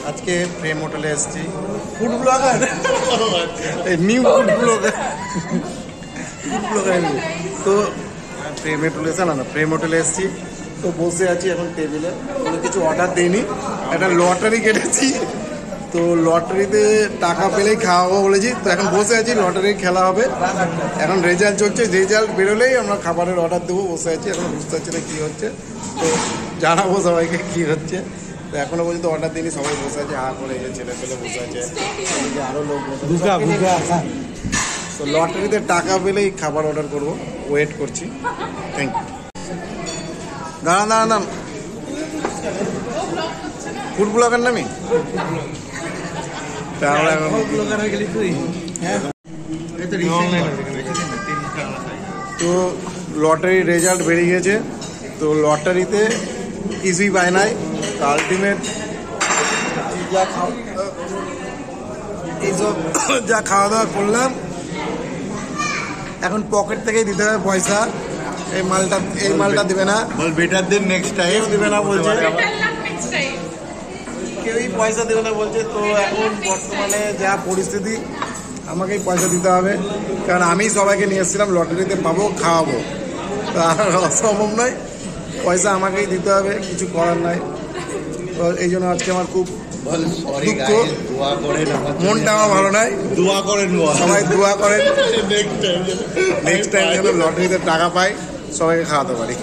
আজকে প্রেম হোটেলে এসেছি। Food blogger, new food blogger, তো প্রেম হোটেলে এসে না প্রেম হোটেলে এসেছি। তো বসে আছি এখন টেবিলে, কোনো কিছু অর্ডার দিইনি, একটা লটারি কেটেছি। তো লটারিতে টাকা পেলেই খাওয়াবো বলেছি। তো এখন বসে আছি, লটারি খেলা হবে, এখন রেজাল্ট চলছে, রেজাল্ট বেরোলেই আমরা খাবারের অর্ডার দেবো। বসে আছি, এখন বুঝতে পারছি না কী হচ্ছে, তো জানাবো সবাইকে কী হচ্ছে। তো এখনো পর্যন্ত অর্ডার দিইনি, সবাই বসে আছে হা করে, যে ছেলে ছেলে বসে আছে, আরও লোক বসে। তো লটারিতে টাকা পেলেই খাবার অর্ডার করবো, ওয়েট করছি। Thank you. দাঁড়ান দাঁড়ান দাঁড়ান, ফুড ব্লগার নামি তো লটারির রেজাল্ট বেরিয়ে গেছে। তো লটারিতে কিছুই পায় নাই। আলটিমেট এইসব যা খাওয়া দাওয়া করলাম, এখন পকেট থেকেই দিতে হবে পয়সা। এই মালটা দেবে না, বেটার দেন নেক্সট টাইম দেবে না বলছে, কেউই পয়সা দেবে না বলছে। তো এখন বর্তমানে যা পরিস্থিতি, আমাকেই পয়সা দিতে হবে, কারণ আমি সবাইকে নিয়ে এসেছিলাম লটারিতে পাবো, খাওয়াবো, আর অসম্ভব নয়, পয়সা আমাকেই দিতে হবে, কিছু করার নাই। তো এই জন্য আজকে আমার খুব দুঃখ, মনটা আমার ভালো নাই। দোয়া করেন, সবাই দোয়া করেন, নেক্সট টাইম যেন লটারিতে টাকা পাই, সবাইকে খাওয়াতে পারি।